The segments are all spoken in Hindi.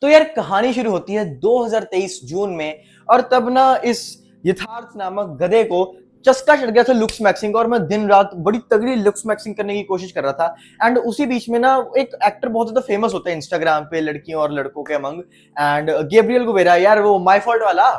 तो यार कहानी शुरू होती है 2023 जून में। और तब ना इस यथार्थ नामक गधे को चस्का चढ़ गया था लुक्स मैक्सिंग का, और मैं दिन रात बड़ी तगड़ी लुक्स मैक्सिंग करने की कोशिश कर रहा था। एंड उसी बीच में ना एक एक्टर बहुत ज्यादा फेमस होता है इंस्टाग्राम पे लड़कियों और लड़कों के अमंग, एंड गैब्रियल गुवेरा, यार वो माय फॉल्ट वाला।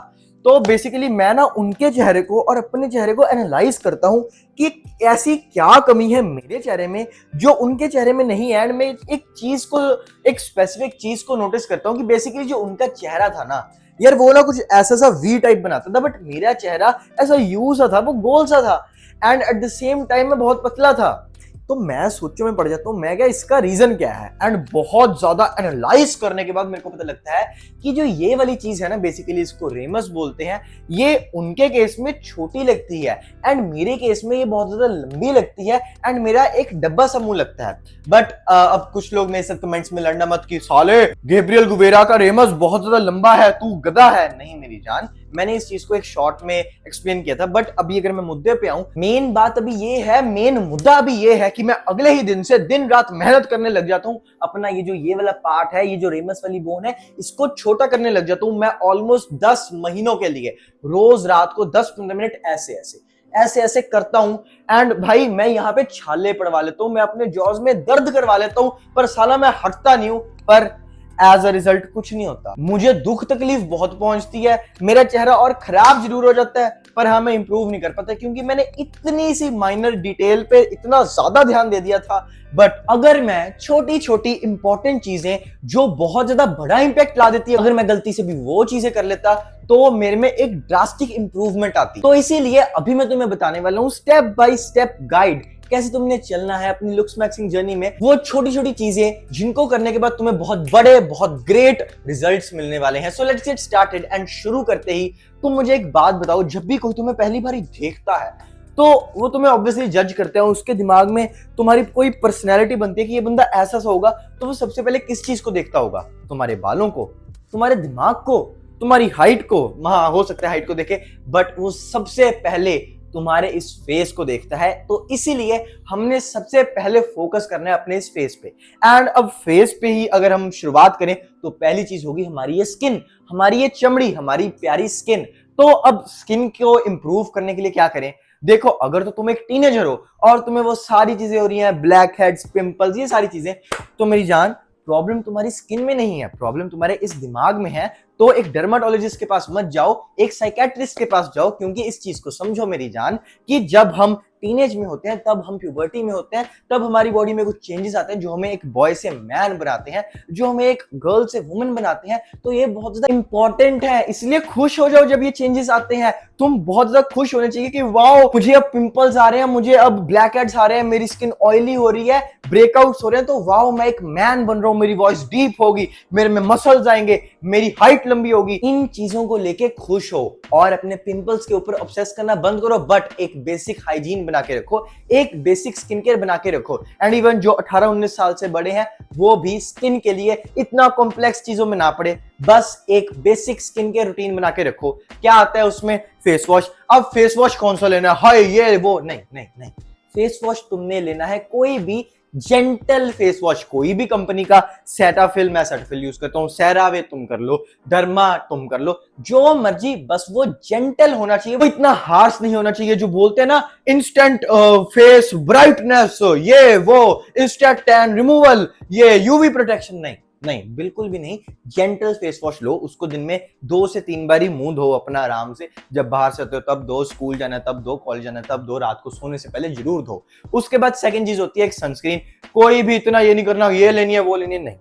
तो बेसिकली मैं ना उनके चेहरे को और अपने चेहरे को एनालाइज करता हूँ कि ऐसी क्या कमी है मेरे चेहरे में जो उनके चेहरे में नहीं है। एंड मैं एक चीज को, एक स्पेसिफिक चीज को नोटिस करता हूँ कि बेसिकली जो उनका चेहरा था ना यार, वो ना कुछ ऐसा सा वी टाइप बनाता था, बट मेरा चेहरा ऐसा यू सा था, वो गोल सा था। And at the same time मैं बहुत पतला था। तो मैं सोचो में पड़ जाता हूँ, मैं क्या इसका रीजन क्या है। एंड बहुत ज्यादा एनालाइज करने के बाद मेरे को पता लगता है कि जो ये वाली चीज है ना, बेसिकली इसको रेमस बोलते हैं, ये उनके केस में छोटी लगती है एंड मेरे केस में ये बहुत ज्यादा लंबी लगती है एंड मेरा एक डब्बा सा मुंह लगता है। बट अब कुछ लोग मेरे साथ कमेंट्स में लड़ना मत कि साले गैब्रियल गुवेरा का रेमस बहुत ज्यादा लंबा है, तू गधा है। नहीं मेरी जान, मैंने इस चीज को एक शॉर्ट में एक्सप्लेन किया था। बट अभी अगर मैं मुद्दे पे आऊं, मेन बात अभी ये है, मेन मुद्दा अभी ये है कि मैं अगले ही दिन से दिन रात मेहनत करने लग जाता हूं। अपना ये जो ये वाला पार्ट है, ये जो रेमस वाली बोन है, इसको छोटा करने लग जाता हूं मैं ऑलमोस्ट 10 महीनों के लिए। रोज रात को 10-15 मिनट ऐसे ऐसे ऐसे ऐसे करता हूं। एंड भाई मैं यहाँ पे छाले पड़वा लेता हूं, मैं अपने जॉज में दर्द करवा लेता हूं, पर साला मैं हटता नहीं हूं। पर एज अ रिजल्ट कुछ नहीं होता, मुझे दुख तकलीफ बहुत पहुंचती है, मेरा चेहरा और खराब जरूर हो जाता है, पर हाँ मैं इंप्रूव नहीं कर पाता क्योंकि मैंने इतनी सी माइनर डिटेल पे इतना ज्यादा ध्यान दे दिया था। बट अगर मैं छोटी छोटी इंपॉर्टेंट चीजें जो बहुत ज्यादा बड़ा इंपैक्ट ला देती है, अगर मैं गलती से भी वो चीजें कर लेता तो मेरे में एक ड्रास्टिक इंप्रूवमेंट आती। तो इसीलिए अभी मैं तुम्हें बताने वाला हूं स्टेप बाय स्टेप गाइड, कैसे तुमने चलना है अपनी लुक्स मैक्सिंग जर्नी में। वो छोटी छोटी चीजें जिनको करने के बाद तुम्हें बहुत बड़े, बहुत ग्रेट रिजल्ट्स मिलने वाले हैं। So let's get started. And शुरू करते ही तुम मुझे एक बात बताओ, जब भी कोई तुम्हें पहली बार देखता है तो वो तुम्हें ऑब्वियसली जज करते हैं, उसके दिमाग में तुम्हारी कोई पर्सनैलिटी बनती है कि ये बंदा ऐसा सा होगा, तो वो सबसे पहले किस चीज को देखता होगा? तुम्हारे बालों को, तुम्हारे दिमाग को, तुम्हारी हाइट को। हाँ हो सकता है हाइट को देखे, बट वो सबसे पहले तुम्हारे इस फेस को देखता है। तो इसीलिए हमने सबसे पहले फोकस करना है अपने इस फेस पे। एंड अब फेस पे ही अगर हम शुरुआत करें तो पहली चीज होगी हमारी ये स्किन, हमारी ये चमड़ी, हमारी प्यारी स्किन। तो अब स्किन को इंप्रूव करने के लिए क्या करें? देखो, अगर तो तुम एक टीनेजर हो और तुम्हें वो सारी चीजें हो रही हैं, ब्लैक हेड्स, पिंपल्स, ये सारी चीजें, तो मेरी जान प्रॉब्लम तुम्हारी स्किन में नहीं है, प्रॉब्लम तुम्हारे इस दिमाग में है। तो एक डर्माटोलॉजिस्ट के पास मत जाओ, एक साइकेट्रिस्ट के पास जाओ, क्योंकि इस चीज को समझो मेरी जान कि जब हम टीनेज में होते हैं, तब हम प्यूबर्टी में होते हैं, तब हमारी बॉडी में कुछ चेंजेस आते हैं जो हमें एक बॉय से मैन बनाते हैं, जो हमें एक गर्ल से वुमन बनाते हैं। तो ये बहुत ज्यादा इंपॉर्टेंट है, इसलिए खुश हो जाओ जब ये चेंजेस आते हैं। तुम बहुत ज्यादा खुश होने चाहिए कि वाओ मुझे अब पिंपल्स आ रहे हैं, मुझे अब ब्लैक हेड्स आ रहे हैं, मेरी स्किन ऑयली हो रही है, ब्रेकआउट्स हो रहे हैं, तो वाओ मैं एक मैन बन रहा हूं, मेरी वॉइस डीप होगी, मेरे में मसल्स आएंगे, मेरी हाइट लंबी होगी। इन चीजों को लेके खुश हो और अपने पिंपल्स के ऊपर ऑब्सेस करना बंद करो। बट एक बेसिक हाइजीन बना के रखो, एक बेसिक स्किन केयर बना के रखो। एंड इवन जो 18-19 साल से बड़े हैं वो भी स्किन के लिए इतना कॉम्प्लेक्स चीजों में ना पड़े, बस एक बेसिक स्किन केयर रूटीन बना के रखो। क्या आता है उसमें? Face wash. अब फेस वॉश कौन सा लेना है? हाय ये वो नहीं नहीं नहीं, फेस वॉश तुमने लेना है कोई भी जेंटल फेस वॉश, कोई भी कंपनी का। सेटाफिल, मैं सेटाफिल यूज करता हूं, सेरावे तुम कर लो, डर्मा तुम कर लो, जो मर्जी, बस वो जेंटल होना चाहिए, वो इतना हार्श नहीं होना चाहिए। जो बोलते हैं ना इंस्टेंट फेस ब्राइटनेस, ये वो इंस्टेंट टैन रिमूवल, ये यूवी प्रोटेक्शन, नहीं नहीं बिल्कुल भी नहीं। जेंटल फेस वॉश लो, उसको दिन में 2 से 3 बार ही मुंह धो अपना आराम से। जब बाहर से आते हो तब दो, स्कूल जाना है तब दो, कॉलेज जाना है तब दो, रात को सोने से पहले जरूर धो। उसके बाद सेकंड चीज होती है एक सनस्क्रीन। कोई भी इतना ये नहीं करना ये लेनी है वो लेनी है, नहीं,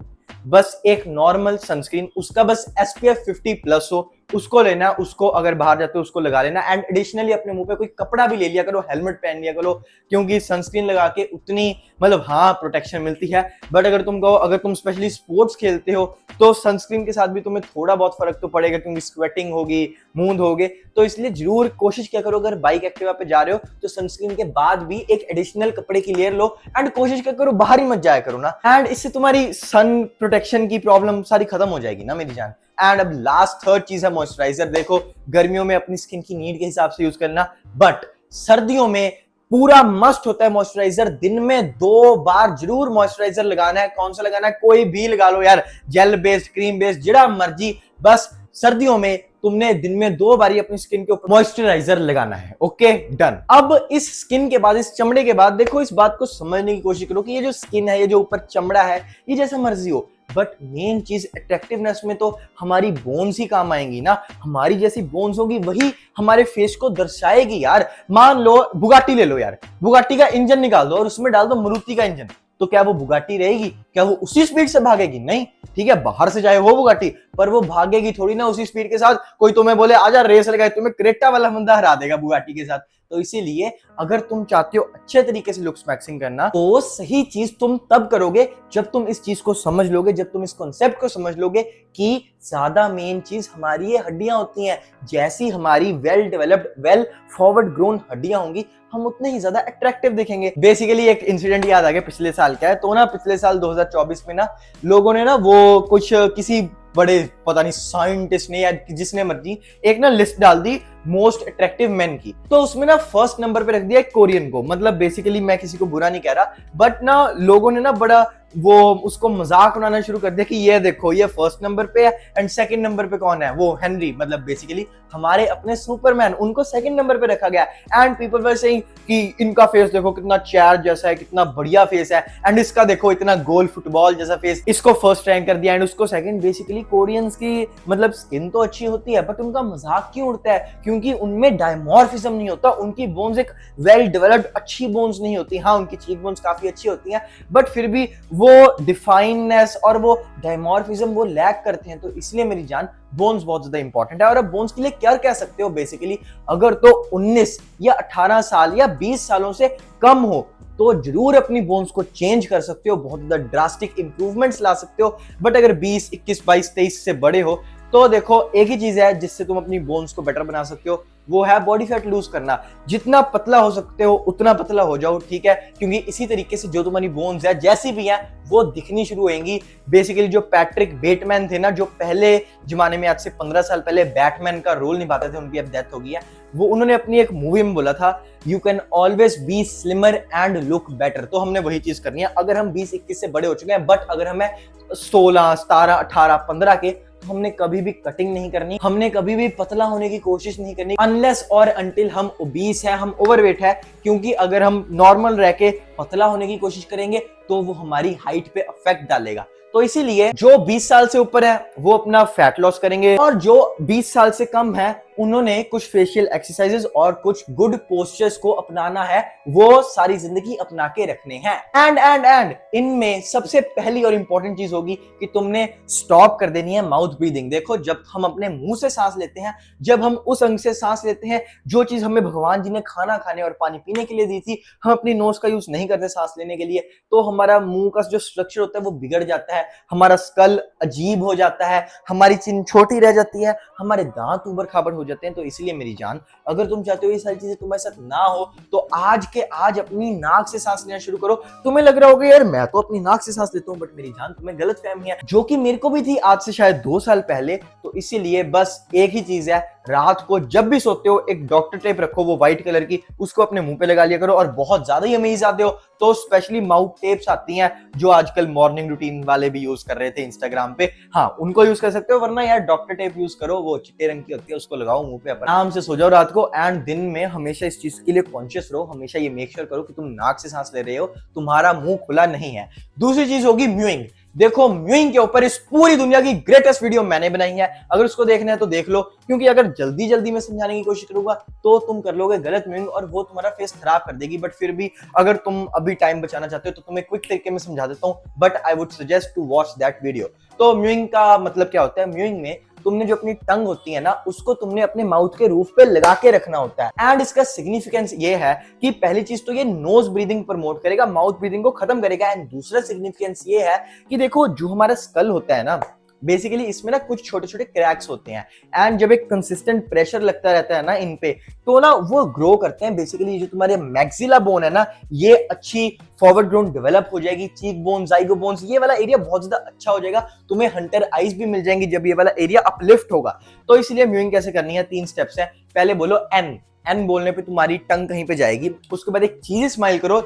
बस एक नॉर्मल सनस्क्रीन, उसका बस SPF 50+ हो, उसको लेना। उसको अगर बाहर जाते हो उसको लगा लेना। एंड एडिशनली अपने मुंह पे कोई कपड़ा भी ले लिया करो, हेलमेट पहन लिया करो, क्योंकि सनस्क्रीन लगा के उतनी मतलब हाँ प्रोटेक्शन मिलती है। बट अगर तुम कहो, अगर तुम स्पेशली स्पोर्ट्स खेलते हो तो सनस्क्रीन के साथ भी तुम्हें थोड़ा बहुत फर्क तो पड़ेगा, क्योंकि स्वेटिंग होगी, मुंह धोगे। तो इसलिए जरूर कोशिश क्या करो, अगर बाइक एक्टिवा पे जा रहे हो तो सनस्क्रीन के बाद भी एक एडिशनल कपड़े की लेयर लो। एंड कोशिश क्या करो बाहर ही मत जाया करो ना, एंड इससे तुम्हारी सन प्रोटेक्शन की प्रॉब्लम सारी खत्म हो जाएगी ना मेरी जान। एंड अब लास्ट थर्ड चीज है मॉइस्चराइजर। देखो, गर्मियों में अपनी स्किन की नीड के हिसाब से यूज करना, बट सर्दियों में पूरा मस्ट होता है मॉइस्चराइजर। दिन में 2 बार जरूर मॉइस्चराइजर लगाना है। कौन सा लगाना है? कोई भी लगा लो यार, जेल बेस्ड, क्रीम बेस्ड, जिड़ा मर्जी, बस सर्दियों में तुमने दिन में 2 बार ही अपनी स्किन के ऊपर मॉइस्चराइजर लगाना है। Okay, done. अब इस स्किन के बाद, इस चमड़े के बाद, देखो इस बात को समझने की कोशिश करो कि ये जो स्किन है, ये जो ऊपर चमड़ा है, ये जैसा मर्जी हो, बट मेन चीज अट्रैक्टिवनेस में तो हमारी बोन्स ही काम आएंगी ना। हमारी जैसी बोन्स होगी वही हमारे फेस को दर्शाएगी यार। मान लो बुगाटी ले लो यार, बुगाटी का इंजन निकाल दो और उसमें डाल दो मारुति का इंजन, तो क्या वो बुगाटी रहेगी? क्या वो उसी स्पीड से भागेगी? नहीं। ठीक है, बाहर से जाए वो बुगाटी, पर वो भागेगी थोड़ी ना उसी स्पीड के साथ। कोई तुम्हें बोले आजा रेस लगाए, तुम्हें क्रेटा वाला बंदा हरा देगा बुगाटी के साथ। तो इसीलिए अगर तुम चाहते हो अच्छे तरीके से लुक्स मैक्सिंग करना, तो सही चीज तुम तब करोगे जब तुम इस चीज को समझ लोगे, जब तुम इस कॉन्सेप्ट को समझ लोगे कि ज्यादा मेन चीज हमारी ये हड्डियां होती हैं। जैसी हमारी well developed, well forward grown हड्डियां होंगी, हम उतने ही ज्यादा अट्रैक्टिव दिखेंगे। बेसिकली एक इंसिडेंट याद आ गया पिछले साल का है, तो ना पिछले साल 2024 में ना लोगों ने ना वो कुछ किसी बड़े पता नहीं साइंटिस्ट ने या जिसने मर्जी एक ना लिस्ट डाल दी मोस्ट अट्रैक्टिव मेन की। तो उसमें ना फर्स्ट नंबर पे रख दिया कोरियन को। मतलब बेसिकली मैं किसी को बुरा नहीं कह रहा, बट ना लोगों ने ना बड़ा वो उसको मजाक उड़ाना शुरू कर दिया कि ये देखो ये फर्स्ट नंबर पे है एंड सेकंड नंबर पे कौन है? वो हेनरी, मतलब बेसिकली हमारे अपने सुपरमैन, उनको सेकंड नंबर पे रखा गया। एंड पीपल वर सेइंग कि इनका फेस देखो कितना चेयर जैसा है, कितना बढ़िया फेस है, एंड इसका देखो इतना गोल फुटबॉल जैसा फेस, इसको फर्स्ट रैंक कर दिया एंड उसको सेकंड। बेसिकली कोरियंस की मतलब स्किन तो अच्छी होती है, बट उनका मजाक क्यों उड़ता है? क्योंकि उनमें डायमॉर्फिज्म नहीं होता, उनकी बोन्स एक वेल डेवलप्ड अच्छी बोन्स नहीं होती। हाँ, उनकी चीक बोन्स काफी अच्छी होती हैं, बट फिर भी वो डिफाइननेस और वो डायमॉर्फिज्म वो लैक करते हैं। तो इसलिए मेरी जान बोन्स बहुत ज्यादा इंपॉर्टेंट है। और अब बोन्स के लिए क्या कह सकते हो? बेसिकली अगर तो 19 या 18 साल या 20 सालों से कम हो तो जरूर अपनी बोन्स को चेंज कर सकते हो, बहुत ज्यादा ड्रास्टिक इंप्रूवमेंट्स ला सकते हो। बट अगर 20, 21, 22, 23 से बड़े हो तो देखो एक ही चीज है जिससे तुम अपनी बोन्स को बेटर बना सकते हो, वो है बॉडी फैट लूज करना। जितना पतला हो सकते हो उतना पतला हो जाओ, ठीक है? क्योंकि इसी तरीके से जो तुम्हारी बोन्स है जैसी भी है वो दिखनी शुरू होंगी। बेसिकली जो पैट्रिक बेटमैन थे ना, जो पहले जमाने में आज से 15 साल पहले बैटमैन का रोल निभाते थे, उनकी अब डेथ हो गई है, वो उन्होंने अपनी एक मूवी में बोला था you can always be slimmer and look better. तो हमने वही चीज करनी है। अगर हम 20-21 से बड़े हो चुके हैं, बट अगर हमें 16, 17, 18, 15 के, तो हमने कभी भी कटिंग नहीं करनी, हमने कभी भी पतला होने की कोशिश नहीं करनी अनलेस और अनटिल हम ओबीस है, हम ओवरवेट है। क्योंकि अगर हम नॉर्मल रह के पतला होने की कोशिश करेंगे तो वो हमारी हाइट पे अफेक्ट डालेगा। तो इसीलिए जो 20 साल से ऊपर है वो अपना फैट लॉस करेंगे, और जो 20 साल से कम है उन्होंने कुछ फेशियल एक्सरसाइजेस और कुछ गुड पोस्चर्स को अपनाना है, वो सारी जिंदगी अपना के रखने हैं। एंड इनमें सबसे पहली और इंपॉर्टेंट चीज होगी कि तुमने स्टॉप कर देनी है माउथ ब्रीदिंग। देखो, जब हम अपने मुंह से सांस लेते हैं, जब हम उस अंग से सांस लेते हैं जो चीज हमें भगवान जी ने खाना खाने और पानी पीने के लिए दी थी, हम अपनी नोज का यूज नहीं करते सांस लेने के लिए, तो हमारा मुंह का जो स्ट्रक्चर होता है वो बिगड़ जाता है, हमारा स्कल अजीब हो जाता है, हमारी चिन छोटी रह जाती है, हमारे दांत ऊबड़ खाबड़ हो जाते हैं। तो इसलिए मेरी जान, अगर तुम चाहते हो ये सारी चीजें तुम्हारे साथ ना हो, तो आज के आज अपनी नाक से सांस लेना शुरू करो। तुम्हें लग रहा होगा यार मैं तो अपनी नाक से सांस लेता हूँ, बट मेरी जान तुम्हें गलतफहमी है, जो कि मेरे को भी थी आज से शायद 2 साल पहले। तो इसीलिए बस एक ही चीज है, रात को जब भी सोते हो एक डॉक्टर टेप रखो, वो व्हाइट कलर की, उसको अपने मुंह पे लगा लिया करो। और बहुत ज्यादा ही अमेज आते हो तो स्पेशली माउथ टेप्स आती हैं जो आजकल मॉर्निंग रूटीन वाले भी यूज कर रहे थे इंस्टाग्राम पे, हाँ उनको यूज कर सकते हो। वरना यार डॉक्टर टेप यूज करो, वो चिट्टे रंग की होती है, उसको लगाओ मुंह पे, अपन आराम से सो जाओ रात को। एंड दिन में हमेशा इस चीज के लिए कॉन्शियस रहो, हमेशा ये मेक श्योर करो कि तुम नाक से सांस ले रहे हो, तुम्हारा मुंह खुला नहीं है। दूसरी चीज होगी म्यूइंग। देखो, म्यूइंग के ऊपर इस पूरी दुनिया की ग्रेटेस्ट वीडियो मैंने बनाई है, अगर उसको देखना है तो देख लो। क्योंकि अगर जल्दी जल्दी में समझाने की कोशिश करूंगा तो तुम कर लोगे गलत म्यूइंग और वो तुम्हारा फेस खराब कर देगी। बट फिर भी अगर तुम अभी टाइम बचाना चाहते हो तो तुम्हें क्विक तरीके में समझा देता हूं, but I would suggest to watch that video. तो म्यूइंग का मतलब क्या होता है? म्यूइंग में तुमने जो अपनी टंग होती है ना, उसको तुमने अपने माउथ के रूफ पे लगा के रखना होता है। एंड इसका सिग्निफिकेंस ये है कि पहली चीज तो ये नोज ब्रीदिंग प्रमोट करेगा, माउथ ब्रीदिंग को खत्म करेगा। एंड दूसरा सिग्निफिकेंस ये है कि देखो, जो हमारा स्कल होता है ना, बेसिकली इसमें ना कुछ छोटे छोटे क्रैक्स होते हैं, एंड जब एक कंसिस्टेंट प्रेशर लगता रहता है ना इन पे, तो ना वो ग्रो करते हैं। बेसिकली जो तुम्हारे मैक्सिला बोन है ना, ये अच्छी फॉरवर्ड ग्रोन डेवलप हो जाएगी। चीक बोन, जाइगो बोन्स, ये वाला एरिया बहुत ज्यादा अच्छा हो जाएगा। तुम्हें हंटर आईज भी मिल जाएंगी जब ये वाला एरिया अपलिफ्ट होगा। तो इसलिए म्यूइंग कैसे करनी है? 3 स्टेप्स है। पहले बोलो एन, एन बोलने पे तुम्हारी टंग कहीं पे जाएगी, उसके बाद एक चीज स्माइल करो,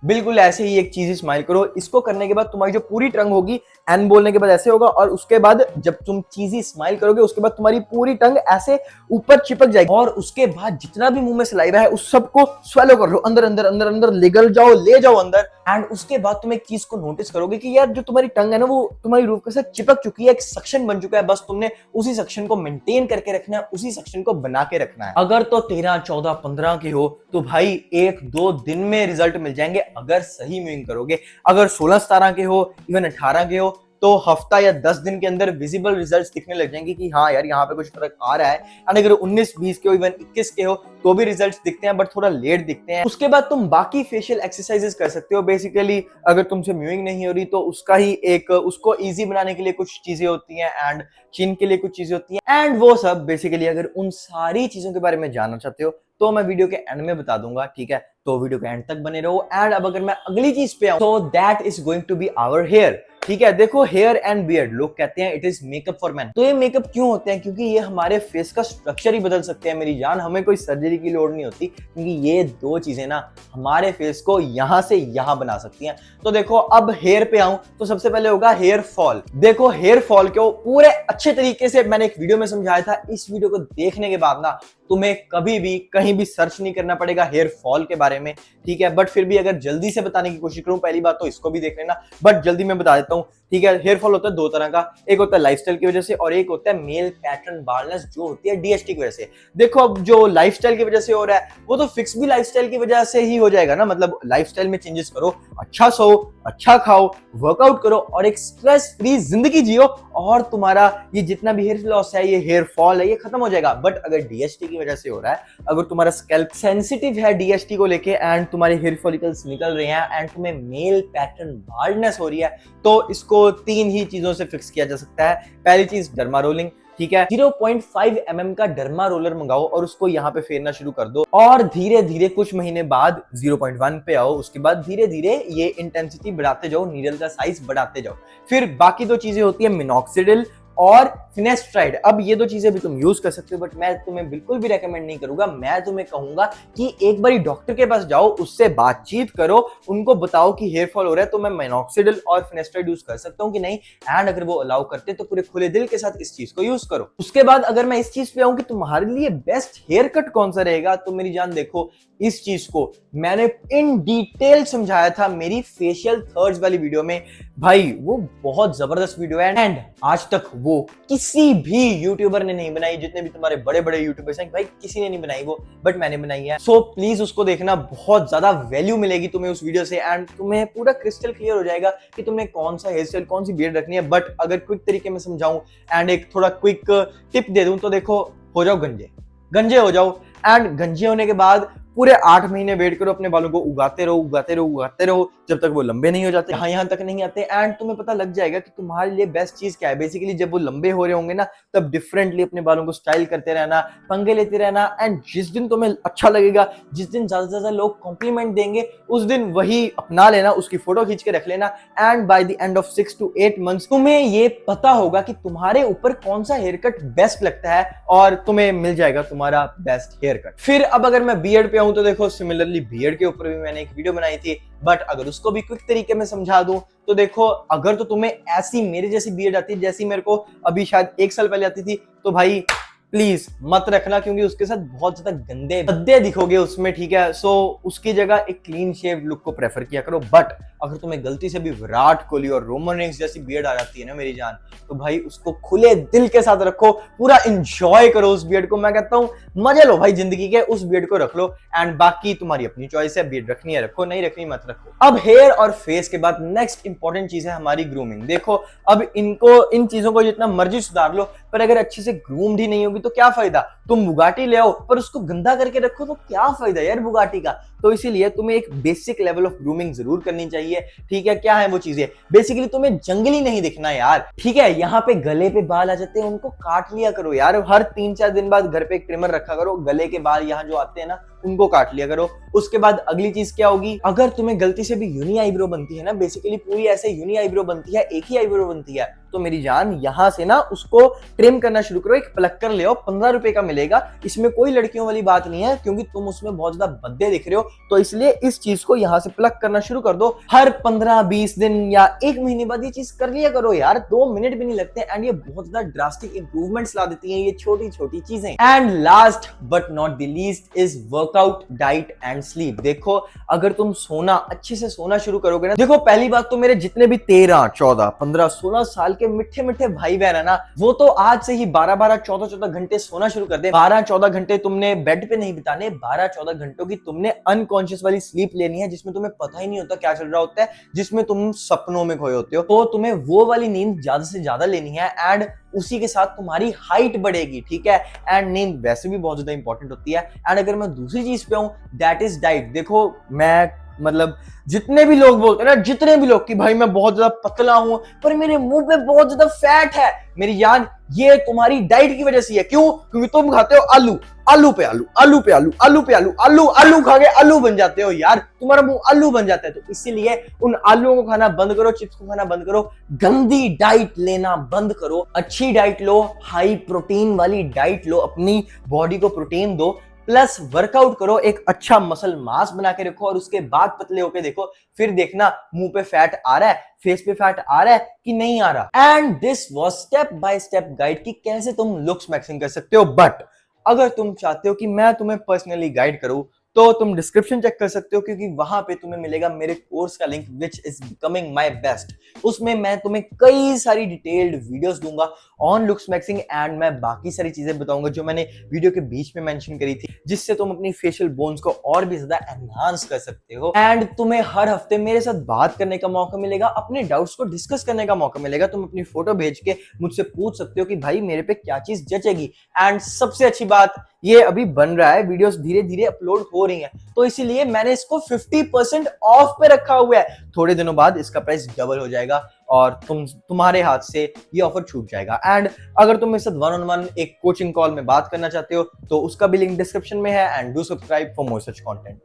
बिल्कुल ऐसे ही एक चीज स्माइल करो। इसको करने के बाद तुम्हारी जो पूरी टंग होगी, एन बोलने के बाद ऐसे होगा, और उसके बाद जब तुम चीजी स्माइल करोगे उसके बाद तुम्हारी पूरी टंग ऐसे ऊपर चिपक जाएगी, और उसके बाद जितना भी मुंह में सलाइवा है उस सबको स्वेलो कर लो, अंदर अंदर अंदर अंदर ले जाओ अंदर। एंड उसके बाद तुम एक चीज को नोटिस करोगे कि यार जो तुम्हारी टंग है ना वो तुम्हारी रूफ के साथ चिपक चुकी है, एक सक्शन बन चुका है, बस तुमने उसी सक्शन को मेंटेन करके रखना है, उसी सक्शन को बना के रखना है। अगर तो 13, 14, 15 के हो तो भाई 1-2 दिन में रिजल्ट मिल जाएंगे अगर सही म्यूइंग करोगे। अगर 16, 17 के हो, इवन 18 के हो तो हफ्ता या 10 दिन के अंदर विजिबल रिजल्ट्स दिखने लग जाएंगे कि हाँ यार यहाँ पे कुछ फर्क आ रहा है। एंड अगर 19, 20 के हो, इवन 21 के हो तो भी रिजल्ट्स दिखते हैं, बट थोड़ा लेट दिखते हैं। उसके बाद तुम बाकी फेशियल एक्सरसाइजेस कर सकते हो। बेसिकली अगर तुमसे म्यूइंग नहीं हो रही तो उसका ही एक उसको इजी बनाने के लिए कुछ चीजें होती हैं, एंड चिन के लिए कुछ चीजें होती हैं, एंड वो सब बेसिकली अगर उन सारी चीजों के बारे में जानना चाहते हो तो मैं वीडियो के एंड में बता दूंगा, ठीक है? तो वीडियो के एंड तक बने रहो। एंड अब अगर मैं अगली चीज पे आऊं तो that is going to be our hair, ठीक है? देखो, हेयर एंड बियर्ड, लोग कहते हैं it is makeup for man. तो ये मेकअप क्यों होते हैं? क्योंकि ये हमारे फेस का स्ट्रक्चर ही बदल सकते हैं मेरी जान, हमें कोई सर्जरी की लोड नहीं होती, क्योंकि ये दो चीजें ना हमारे फेस को यहां से यहां बना सकती हैं। तो देखो, अब हेयर पे आऊं तो सबसे पहले होगा हेयर फॉल। देखो, हेयर फॉल को पूरे अच्छे तरीके से मैंने एक वीडियो में समझाया था। इस वीडियो को देखने के बाद ना तुम्हें कभी भी कहीं भी सर्च नहीं करना पड़ेगा हेयर फॉल के बारे में, ठीक है? बट फिर भी अगर जल्दी से बताने की कोशिश करूं, पहली बात तो इसको भी देख लेना, बट जल्दी मैं बता देता हूं, ठीक है? हेयर फॉल होता है दो तरह का, एक होता है लाइफस्टाइल की वजह से और एक होता है मेल पैटर्न बाल्डनेस जो होती है डीएचटी की वजह से। देखो, अब जो लाइफस्टाइल की वजह से हो रहा है वो तो फिक्स भी लाइफस्टाइल की वजह से ही हो जाएगा ना, मतलब लाइफस्टाइल में चेंजेस करो, अच्छा सो, अच्छा खाओ, वर्कआउट करो और एक स्ट्रेस फ्री जिंदगी जियो, और तुम्हारा ये जितना भी हेयर लॉस है, ये हेयर फॉल है, ये खत्म हो जाएगा। बट अगर डीएचटी की वजह से हो रहा है, अगर तुम्हारा स्कैल्प सेंसिटिव है डीएचटी को लेके एंड तुम्हारे हेयर फॉलिकल्स निकल रहे हैं एंड तुम्हें मेल पैटर्न बाल्डनेस हो रही है, तो इसको 3 ही चीजों से फिक्स किया जा सकता है। पहली चीज डर्मा रोलिंग, ठीक है? 0.5 mm का डर्मा रोलर मंगाओ और उसको यहाँ पे फेरना शुरू कर दो, और धीरे धीरे कुछ महीने बाद 0.1 पे आओ, उसके बाद धीरे धीरे ये इंटेंसिटी बढ़ाते जाओ, नीडल का साइज बढ़ाते जाओ। फिर बाकी दो चीजें होती है मिनॉक्सिडिल और फिनेस्ट्राइड। अब ये दो चीजें भी तुम यूज कर सकते हो, बट मैं तुम्हें बिल्कुल भी रेकमेंड नहीं करूंगा। मैं तुम्हें कहूंगा कि एक बार डॉक्टर के पास जाओ, उससे बातचीत करो, उनको बताओ कि हेयर फॉल हो रहा है तो मैं मिनॉक्सिडिल और फिनेस्ट्राइड यूज कर सकता हूं कि नहीं, एंड अगर वो अलाउ करते तो पूरे खुले दिल के साथ इस चीज को यूज करो। उसके बाद अगर मैं इस चीज पे आऊं कि तुम्हारे लिए बेस्ट हेयर कट कौन सा रहेगा, तो मेरी जान देखो, इस चीज को मैंने इन डिटेल समझाया था मेरी फेशियल थर्ड्स वाली वीडियो में। भाई वो बहुत जबरदस्त वीडियो है, एंड आज तक वो किसी भी यूट्यूबर ने नहीं बनाई, जितने भी तुम्हारे बड़े बड़े यूट्यूबर्स हैं भाई किसी ने नहीं बनाई वो, बट मैंने बनाई है। सो प्लीज उसको देखना, बहुत ज्यादा वैल्यू मिलेगी तुम्हें उस वीडियो से, एंड तुम्हें पूरा क्रिस्टल क्लियर हो जाएगा कि तुमने कौन सा हेयर स्टाइल, कौन सी बियर्ड रखनी है। बट अगर क्विक तरीके में समझाऊं एंड एक थोड़ा क्विक टिप दे दूं तो देखो, हो जाओ गंजे हो जाओ, एंड गंजे होने के बाद पूरे 8 महीने वेट करो, अपने बालों को उगाते रहो जब तक वो लंबे नहीं हो जाते, यहाँ तक नहीं आते, एंड तुम्हें पता लग जाएगा कि तुम्हारे लिए बेस्ट चीज क्या है। बेसिकली जब वो लंबे हो रहे होंगे ना, तब डिफरेंटली अपने बालों को स्टाइल करते रहना, पंगे लेते रहना, एंड जिस दिन तुम्हें अच्छा लगेगा, जिस दिन ज्यादा से ज्यादा लोग कॉम्प्लीमेंट देंगे, उस दिन वही अपना लेना, उसकी फोटो खींच के रख लेना, and by the end of 6 to 8 months तुम्हें ये पता होगा कि तुम्हारे ऊपर कौन सा हेयर कट बेस्ट लगता है, और तुम्हें मिल जाएगा तुम्हारा बेस्ट हेयर कट। फिर अब अगर मैं बियर्ड पे आऊं तो देखो, सिमिलरली बियर्ड के ऊपर भी मैंने एक वीडियो बनाई थी, बट अगर उसको भी क्विक तरीके में समझा दूं तो देखो, अगर तो तुम्हें ऐसी मेरे जैसी बियर्ड आती है जैसी मेरे को अभी शायद 1 साल पहले आती थी, तो भाई प्लीज मत रखना, क्योंकि उसके साथ बहुत ज्यादा गंदे भद्दे दिखोगे उसमें, ठीक है? सो उसकी जगह एक क्लीन शेव लुक को प्रेफर किया करो। बट अगर तुम्हें गलती से भी विराट कोहली और रोमन रेंस जैसी बियर्ड आ जाती है ना मेरी जान, तो भाई उसको खुले दिल के साथ रखो, पूरा एंजॉय करो उस बियर्ड को। मैं कहता हूं मजे लो भाई जिंदगी के, उस बियर्ड को रख लो, एंड बाकी तुम्हारी अपनी चॉइस है, बियर्ड रखनी है रखो, नहीं रखनी मत रखो। अब हेयर और फेस के बाद नेक्स्ट इंपॉर्टेंट चीज है हमारी ग्रूमिंग। देखो, अब इन चीजों को जितना मर्जी सुधार लो, पर अगर अच्छे से ग्रूम्ड ही नहीं होगी तो क्या फायदा? तुम बुगाटी ले आओ पर उसको गंदा करके रखो तो क्या फायदा यार बुगाटी का? तो इसीलिए तुम्हें एक बेसिक लेवल ऑफ ग्रूमिंग जरूर करनी चाहिए, ठीक है? क्या है वो चीजें? बेसिकली तुम्हें जंगली नहीं दिखना यार, ठीक है? यहाँ पे गले पे बाल आ जाते हैं, उनको काट लिया करो यार, हर 3-4 दिन बाद घर पे एक ट्रिमर रखा करो, गले के बाल यहाँ जो आते हैं ना उनको काट लिया करो। उसके बाद अगली चीज क्या होगी, अगर तुम्हें गलती से भी यूनी आईब्रो बनती है ना, बेसिकली पूरी ऐसे यूनी आईब्रो बनती है, एक ही आईब्रो बनती है, तो मेरी जान यहां से ना उसको ट्रिम करना शुरू करो। एक प्लक्कर ले आओ, 15 रुपए का मिलेगा। इसमें कोई लड़कियों वाली बात नहीं है, क्योंकि तुम उसमें बहुत ज्यादा भद्दे दिख रहे हो, तो इसलिए इस चीज को यहां से प्लग करना शुरू कर दो। हर 15-20 दिन या 1 महीने बाद ये चीज कर लिया करो यार, 2 मिनट भी नहीं लगते एंड ये बहुत ज्यादा ड्रास्टिक इंप्रूवमेंट्स ला देती हैं ये छोटी छोटी चीजें। And last but not the least is workout, diet and sleep. देखो अगर तुम सोना अच्छे से सोना शुरू करोगे ना, देखो पहली बात तो मेरे जितने भी 13, 14, 15, 16 साल के मिठे मिठे भाई बहन है ना, वो तो आज से ही 12-12, 14-14 घंटे सोना शुरू कर दे। 12-14 घंटे तुमने बेड पे नहीं बिताने, 12-14 घंटों की तुमने अनकॉन्शियस वाली स्लीप लेनी है, जिसमें तुम्हें पता ही नहीं होता क्या चल रहा होता है, जिसमें तुम सपनों में खोए होते हो। तो तुम्हें वो वाली नींद ज्यादा से ज्यादा लेनी है एंड उसी के साथ तुम्हारी हाइट बढ़ेगी, ठीक है। एंड नींद वैसे भी बहुत ज्यादा इंपॉर्टेंट होती है। एंड अगर मैं दूसरी चीज पे हूं, दैट इज डाइट। देखो मैं मतलब जितने भी लोग बोलते हैं ना, जितने भी लोग कि भाई मैं बहुत ज्यादा पतला हूं पर मेरे मुंह पे बहुत ज्यादा फैट है, मेरी जान ये तुम्हारी डाइट की वजह से है। क्यों? क्योंकि तुम खाते हो आलू, आलू पे आलू, आलू पे आलू, आलू पे आलू, आलू आलू खा के आलू बन जाते हो यार, तुम्हारा मुंह आलू बन जाता है। तो इसीलिए उन आलूओं को खाना बंद करो, चिप्स को खाना बंद करो, गंदी डाइट लेना बंद करो, अच्छी डाइट लो, हाई प्रोटीन वाली डाइट लो, अपनी बॉडी को प्रोटीन दो, प्लस वर्कआउट करो, एक अच्छा मसल मास बना के रखो और उसके बाद पतले होके देखो, फिर देखना मुंह पे फैट आ रहा है, फेस पे फैट आ रहा है कि नहीं आ रहा। And this was step by step guide कि कैसे तुम लुक्स मैक्सिंग कर सकते हो। बट अगर तुम चाहते हो कि मैं तुम्हें पर्सनली गाइड करूं, तो तुम डिस्क्रिप्शन चेक कर सकते हो, क्योंकि वहां पे तुम्हें मिलेगा मेरे कोर्स का link which is becoming my best. उसमें मैं तुम्हें कई सारी डिटेल्ड वीडियोस दूंगा ऑन लुक्स मैक्सिंग एंड मैं बाकी सारी चीजें बताऊंगा जो मैंने वीडियो के बीच में मेंशन करी थी, जिससे तुम अपनी फेशियल बोन्स को और भी ज्यादा एनहांस कर सकते हो। एंड तुम्हें हर हफ्ते मेरे साथ बात करने का मौका मिलेगा, अपने डाउट्स को डिस्कस करने का मौका मिलेगा। तुम अपनी फोटो भेज के मुझसे पूछ सकते हो कि भाई मेरे पे क्या चीज जचेगी। एंड सबसे अच्छी बात, ये अभी बन रहा है, वीडियोस धीरे धीरे अपलोड हो रही हैं, तो इसीलिए मैंने इसको 50% ऑफ पे रखा हुआ है। थोड़े दिनों बाद इसका प्राइस डबल हो जाएगा और तुम्हारे हाथ से ये ऑफर छूट जाएगा। एंड अगर तुम मेरे साथ 1-on-1 एक कोचिंग कॉल में बात करना चाहते हो, तो उसका भी लिंक डिस्क्रिप्शन में है। And do subscribe for more such content.